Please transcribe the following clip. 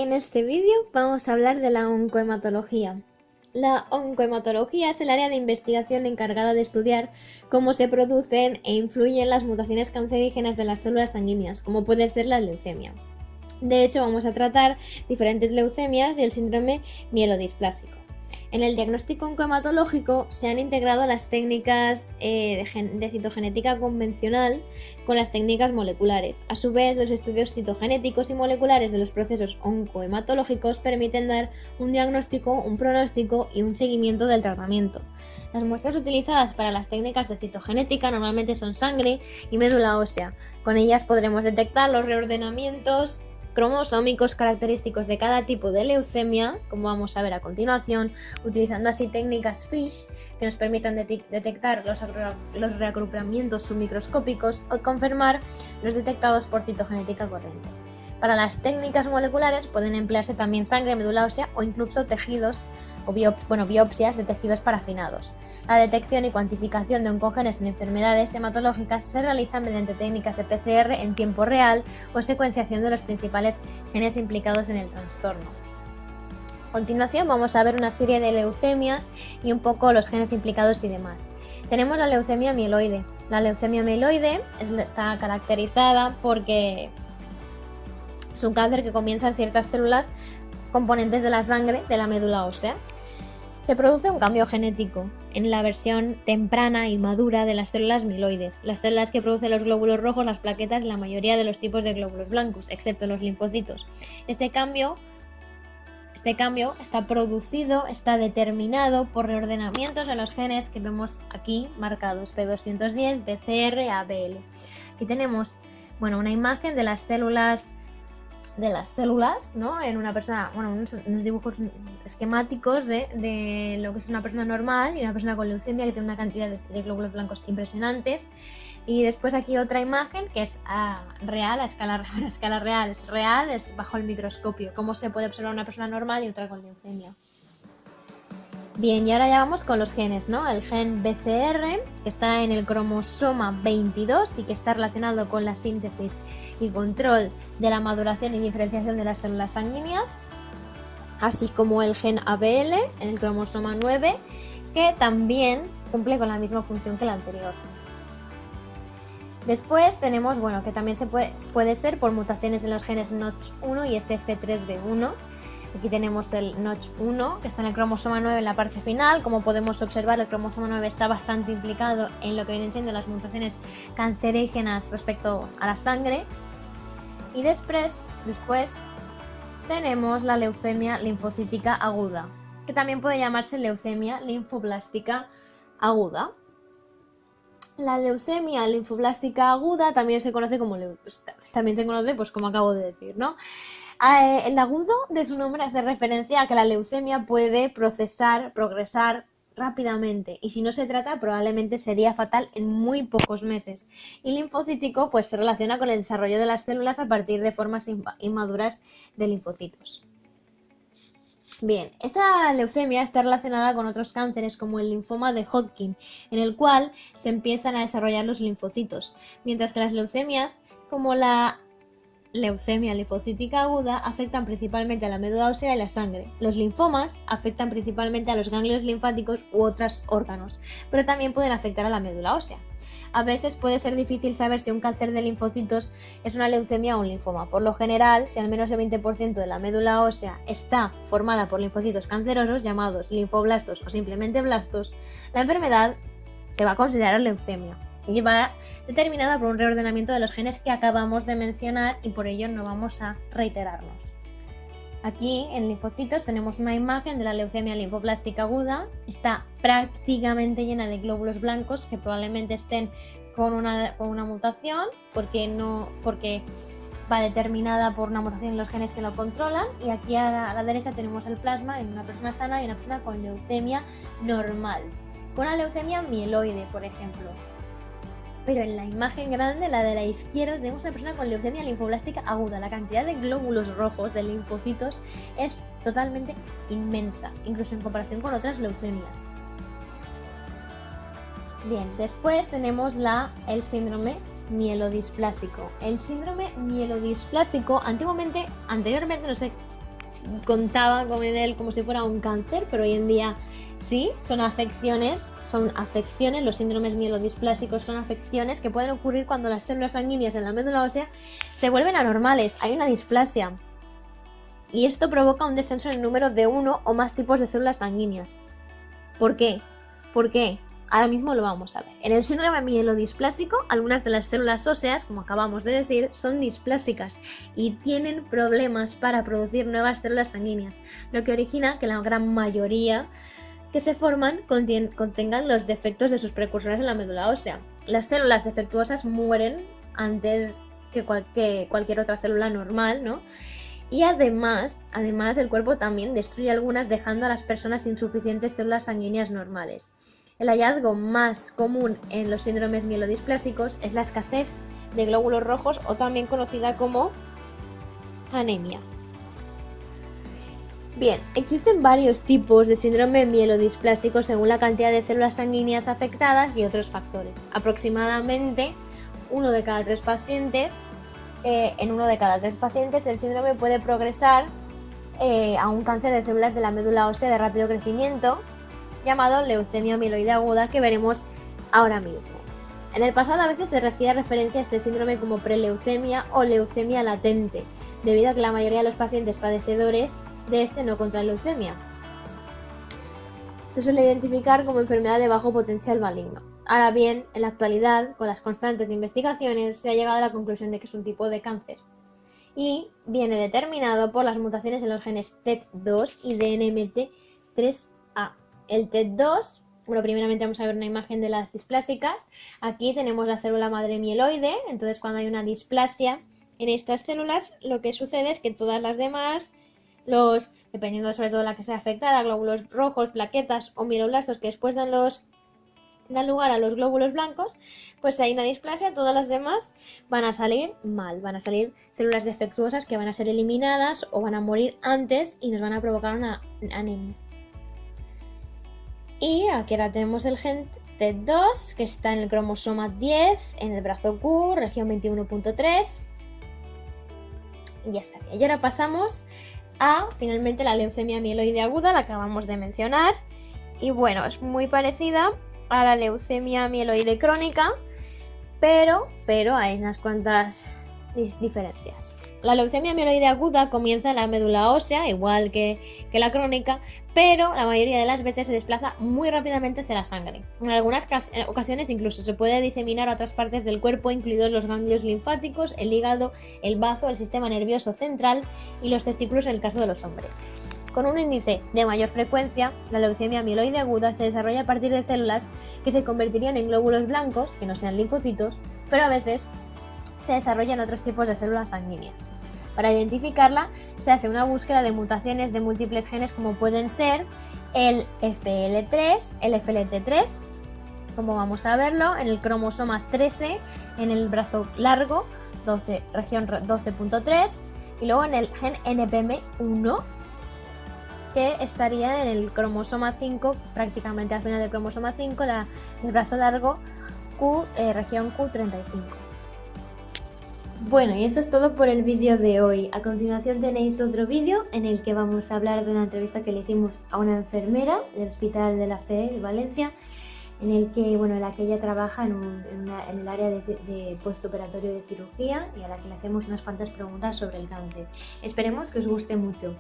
En este vídeo vamos a hablar de la oncohematología. La oncohematología es el área de investigación encargada de estudiar cómo se producen e influyen las mutaciones cancerígenas de las células sanguíneas, como puede ser la leucemia. De hecho, vamos a tratar diferentes leucemias y el síndrome mielodisplásico. En el diagnóstico oncohematológico se han integrado las técnicas de citogenética convencional con las técnicas moleculares. A su vez, los estudios citogenéticos y moleculares de los procesos oncohematológicos permiten dar un diagnóstico, un pronóstico y un seguimiento del tratamiento. Las muestras utilizadas para las técnicas de citogenética normalmente son sangre y médula ósea. Con ellas podremos detectar los reordenamientos cromosómicos característicos de cada tipo de leucemia, como vamos a ver a continuación, utilizando así técnicas FISH que nos permitan detectar los reagrupamientos submicroscópicos o confirmar los detectados por citogenética corriente. Para las técnicas moleculares pueden emplearse también sangre, médula ósea o incluso tejidos o biopsias de tejidos parafinados. La detección y cuantificación de oncogenes en enfermedades hematológicas se realiza mediante técnicas de PCR en tiempo real o secuenciación de los principales genes implicados en el trastorno. A continuación vamos a ver una serie de leucemias y un poco los genes implicados y demás. Tenemos la leucemia mieloide. La leucemia mieloide está caracterizada porque es un cáncer que comienza en ciertas células componentes de la sangre de la médula ósea. Se produce un cambio genético en la versión temprana y madura de las células mieloides, las células que producen los glóbulos rojos, las plaquetas y la mayoría de los tipos de glóbulos blancos, excepto los linfocitos. Este cambio está producido, está determinado por reordenamientos en los genes que vemos aquí marcados, P210, BCR, ABL. Aquí tenemos una imagen de las células, ¿no? En una persona, unos dibujos esquemáticos de lo que es una persona normal y una persona con leucemia que tiene una cantidad de glóbulos blancos impresionantes. Y después aquí otra imagen que es real, a escala real, es bajo el microscopio, cómo se puede observar una persona normal y otra con leucemia. Bien, y ahora ya vamos con los genes, ¿no? El gen BCR, que está en el cromosoma 22 y que está relacionado con la síntesis y control de la maduración y diferenciación de las células sanguíneas, así como el gen ABL en el cromosoma 9, que también cumple con la misma función que el anterior. Después tenemos, que también puede ser por mutaciones en los genes NOTCH1 y SF3B1. Aquí tenemos el NOTCH1, que está en el cromosoma 9 en la parte final. Como podemos observar, el cromosoma 9 está bastante implicado en lo que vienen siendo las mutaciones cancerígenas respecto a la sangre. Y después tenemos la leucemia linfocítica aguda, que también puede llamarse leucemia linfoblástica aguda. La leucemia linfoblástica aguda también se conoce como como acabo de decir, ¿no? El agudo de su nombre hace referencia a que la leucemia puede progresar rápidamente y si no se trata probablemente sería fatal en muy pocos meses. Y linfocítico se relaciona con el desarrollo de las células a partir de formas inmaduras de linfocitos. Bien, esta leucemia está relacionada con otros cánceres como el linfoma de Hodgkin, en el cual se empiezan a desarrollar los linfocitos, mientras que las leucemias como la leucemia linfocítica aguda afectan principalmente a la médula ósea y la sangre. Los linfomas afectan principalmente a los ganglios linfáticos u otros órganos, pero también pueden afectar a la médula ósea. A veces puede ser difícil saber si un cáncer de linfocitos es una leucemia o un linfoma. Por lo general, si al menos el 20% de la médula ósea está formada por linfocitos cancerosos llamados linfoblastos o simplemente blastos, la enfermedad se va a considerar leucemia y va determinada por un reordenamiento de los genes que acabamos de mencionar y por ello no vamos a reiterarnos. Aquí en linfocitos tenemos una imagen de la leucemia linfoblástica aguda. Está prácticamente llena de glóbulos blancos que probablemente estén con una mutación porque va determinada por una mutación en los genes que lo controlan. Y aquí a la derecha tenemos el plasma en una persona sana y una persona con leucemia normal, con una leucemia mieloide, por ejemplo. Pero en la imagen grande, la de la izquierda, tenemos una persona con leucemia linfoblástica aguda. La cantidad de glóbulos rojos, de linfocitos, es totalmente inmensa, incluso en comparación con otras leucemias. Bien, después tenemos el síndrome mielodisplásico. El síndrome mielodisplásico, anteriormente, no sé contaba con él como si fuera un cáncer, pero hoy en día sí, son afecciones, los síndromes mielodisplásicos son afecciones que pueden ocurrir cuando las células sanguíneas en la médula ósea se vuelven anormales, hay una displasia. Y esto provoca un descenso en el número de uno o más tipos de células sanguíneas. ¿Por qué? ¿Por qué? Ahora mismo lo vamos a ver. En el síndrome mielodisplásico, algunas de las células óseas, como acabamos de decir, son displásicas y tienen problemas para producir nuevas células sanguíneas, lo que origina que la gran mayoría que se forman contengan los defectos de sus precursores en la médula ósea. Las células defectuosas mueren antes que cualquier otra célula normal, ¿no? Y además el cuerpo también destruye algunas, dejando a las personas sin suficientes células sanguíneas normales. El hallazgo más común en los síndromes mielodisplásicos es la escasez de glóbulos rojos, o también conocida como anemia. Bien, existen varios tipos de síndrome mielodisplásico según la cantidad de células sanguíneas afectadas y otros factores. Aproximadamente en uno de cada tres pacientes el síndrome puede progresar a un cáncer de células de la médula ósea de rápido crecimiento, llamado leucemia mieloide aguda, que veremos ahora mismo. En el pasado a veces se hacía referencia a este síndrome como preleucemia o leucemia latente, debido a que la mayoría de los pacientes padecedores de este no contraen leucemia. Se suele identificar como enfermedad de bajo potencial maligno. Ahora bien, en la actualidad, con las constantes investigaciones, se ha llegado a la conclusión de que es un tipo de cáncer y viene determinado por las mutaciones en los genes TET2 y DNMT3A. El TET2, bueno, primeramente vamos a ver una imagen de las displásicas. Aquí tenemos la célula madre mieloide, entonces cuando hay una displasia en estas células, lo que sucede es que todas las demás, dependiendo sobre todo de la que sea afectada, glóbulos rojos, plaquetas o mieloblastos, que después dan lugar a los glóbulos blancos, pues si hay una displasia, todas las demás van a salir mal, van a salir células defectuosas que van a ser eliminadas o van a morir antes y nos van a provocar una anemia. Y aquí ahora tenemos el gen TET2, que está en el cromosoma 10, en el brazo Q, región 21.3. Y ya está. Y ahora pasamos a, finalmente, la leucemia mieloide aguda, la que acabamos de mencionar. Y bueno, es muy parecida a la leucemia mieloide crónica, pero hay unas cuantas diferencias. La leucemia mieloide aguda comienza en la médula ósea, igual que la crónica, pero la mayoría de las veces se desplaza muy rápidamente hacia la sangre. En algunas ocasiones incluso se puede diseminar a otras partes del cuerpo, incluidos los ganglios linfáticos, el hígado, el bazo, el sistema nervioso central y los testículos en el caso de los hombres. Con un índice de mayor frecuencia, la leucemia mieloide aguda se desarrolla a partir de células que se convertirían en glóbulos blancos, que no sean linfocitos, pero a veces se desarrollan otros tipos de células sanguíneas. Para identificarla se hace una búsqueda de mutaciones de múltiples genes, como pueden ser el FL3, el FLT3, como vamos a verlo, en el cromosoma 13, en el brazo largo, región 12.3, y luego en el gen NPM1, que estaría en el cromosoma 5, prácticamente al final del cromosoma 5, el brazo largo, región Q35. Bueno, y eso es todo por el vídeo de hoy. A continuación tenéis otro vídeo en el que vamos a hablar de una entrevista que le hicimos a una enfermera del Hospital de la Fe de Valencia, en la que ella trabaja en el área de postoperatorio de cirugía, y a la que le hacemos unas cuantas preguntas sobre el cáncer. Esperemos que os guste mucho.